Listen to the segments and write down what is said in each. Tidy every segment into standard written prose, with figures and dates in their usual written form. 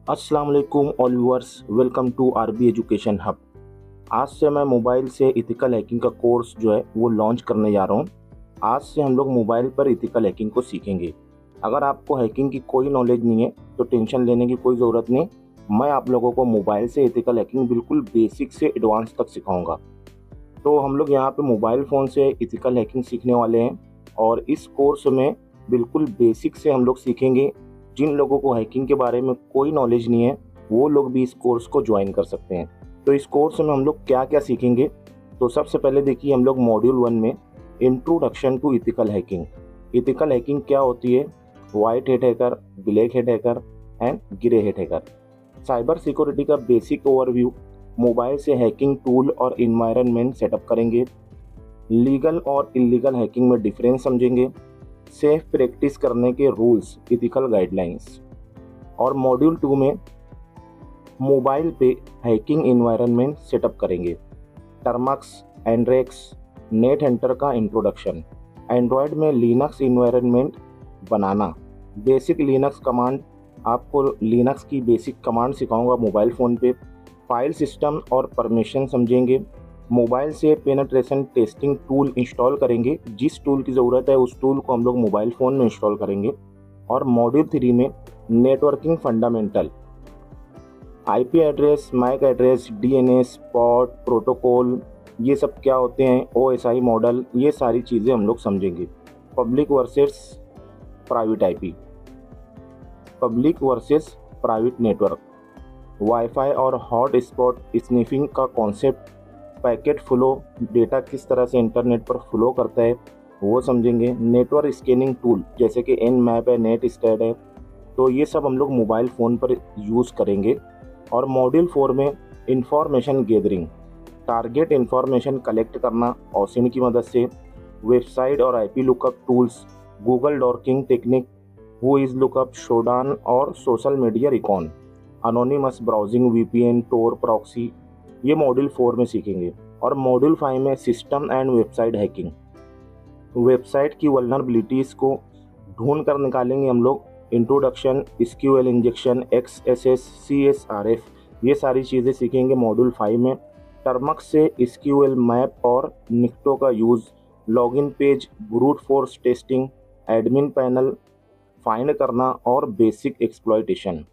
अस्सलाम वालेकुम all viewers, welcome to RB education hub. आज से मैं मोबाइल से इथिकल हैकिंग का कोर्स जो है वो लॉन्च करने जा रहा हूँ। आज से हम लोग मोबाइल पर इथिकल हैकिंग को सीखेंगे। अगर आपको हैकिंग की कोई नॉलेज नहीं है तो टेंशन लेने की कोई ज़रूरत नहीं। मैं आप लोगों को मोबाइल से इथिकल हैकिंग बिल्कुल बेसिक से एडवांस तक सिखाऊंगा। तो हम लोग यहाँ पे मोबाइल फ़ोन से इथिकल हैकिंग सीखने वाले हैं और इस कोर्स में बिल्कुल बेसिक से हम लोग सीखेंगे। जिन लोगों को हैकिंग के बारे में कोई नॉलेज नहीं है वो लोग भी इस कोर्स को ज्वाइन कर सकते हैं। तो इस कोर्स में हम लोग क्या क्या सीखेंगे, तो सबसे पहले देखिए हम लोग मॉड्यूल 1 में introduction to ethical hacking. Ethical hacking क्या होती है, white head hacker, black head hacker and grey head hacker. Cyber security का बेसिक ओवरव्यू, मोबाइल से हैकिंग टूल और इन्वायरमेंट सेटअप करेंगे। लीगल और इलीगल हैकिंग में डिफरेंस समझेंगे। सेफ प्रैक्टिस करने के रूल्स, इथिकल गाइडलाइंस। और मॉड्यूल 2 में मोबाइल पे हैकिंग इन्वायरमेंट सेटअप करेंगे। टर्मक्स, एंड्रेक्स, नेट हंटर का इंट्रोडक्शन। एंड्रॉयड में लिनक्स इन्वायरमेंट बनाना, बेसिक लिनक्स कमांड, आपको लिनक्स की बेसिक कमांड सिखाऊंगा मोबाइल फ़ोन पे। फाइल सिस्टम और परमिशन समझेंगे। मोबाइल से पेनिट्रेशन टेस्टिंग टूल इंस्टॉल करेंगे, जिस टूल की ज़रूरत है उस टूल को हम लोग मोबाइल फ़ोन में इंस्टॉल करेंगे। और मॉड्यूल 3 में networking fundamental, IP address, MAC address, DNS, port, protocol, ये सब क्या होते हैं, ओएसआई मॉडल, ये सारी चीज़ें हम लोग समझेंगे। Public versus private IP, public versus private network, wifi और हॉट स्पॉट स्निफिंग का कॉन्सेप्ट, पैकेट फ्लो, डेटा किस तरह से इंटरनेट पर फ्लो करता है वो समझेंगे। नेटवर्क स्कैनिंग टूल जैसे कि एन मैप है, नेट स्टैट है, तो ये सब हम लोग मोबाइल फ़ोन पर यूज़ करेंगे। और मॉड्यूल 4 में information gathering, target information collect करना ऑसिन की मदद से। वेबसाइट और IP lookup tools, Google dorking technique, who is lookup, Shodan और social media recon, anonymous browsing, VPN, Tor, proxy, ये मॉड्यूल 4 में सीखेंगे। और मॉड्यूल 5 में system and website hacking, website की वल्नरेबिलिटीज़ को ढूंढ कर निकालेंगे हम लोग। Introduction, SQL injection, XSS, CSRF, ये सारी चीज़ें सीखेंगे मॉड्यूल 5 में। टर्मक्स से एसक्यूएल मैप और निक्टो का use, login page, brute force testing, admin panel find करना और basic exploitation.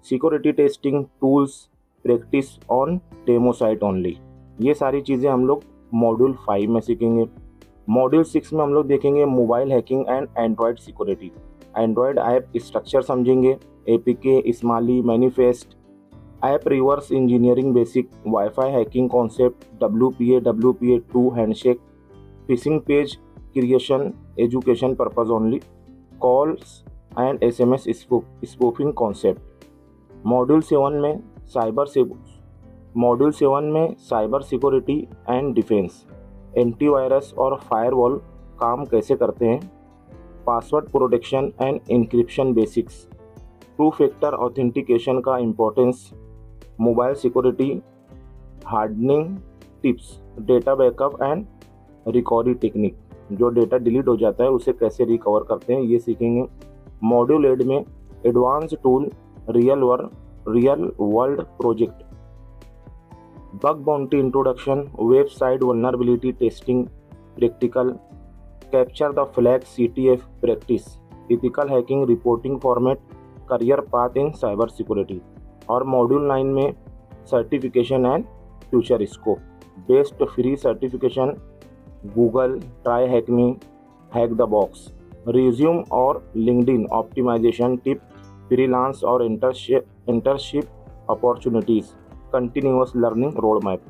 Security testing tools, practice on demo site only, ये सारी चीज़ें हम लोग मॉड्यूल 5 में सीखेंगे। मॉड्यूल 6 में हम लोग देखेंगे mobile hacking and android security. Android app structure समझेंगे, APK, smali, manifest, app reverse engineering basic, wifi hacking concept, WPA2 handshake, phishing page creation, education purpose only, calls and SMS spoofing concept. Module 7 में cyber security and defence, antivirus और firewall काम कैसे करते हैं, password protection and encryption basics, two factor authentication का importance, mobile security hardening tips, data backup and recovery technique, जो data delete हो जाता है उसे कैसे रिकवर करते हैं ये सीखेंगे। मॉड्यूल 8 में advance tool, real world project, bug bounty introduction, website vulnerability testing practical, capture the flag CTF practice, ethical hacking reporting format, career path in cyber security. और मॉड्यूल 9 में certification and future scope, best free certification, Google, try hack me, hack the box, resume और LinkedIn optimisation tip, freelance और internship opportunities, continuous learning road map.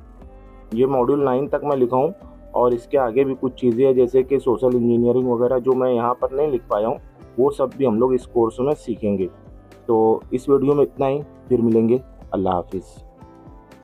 ये module 9 तक मैं लिखा हूँ और इसके आगे भी कुछ चीज़ें हैं जैसे कि सोशल इंजीनियरिंग वगैरह जो मैं यहाँ पर नहीं लिख पाया हूँ, वो सब भी हम लोग इस कोर्स में सीखेंगे। तो इस वीडियो में इतना ही, फिर मिलेंगे। अल्लाह हाफिज़।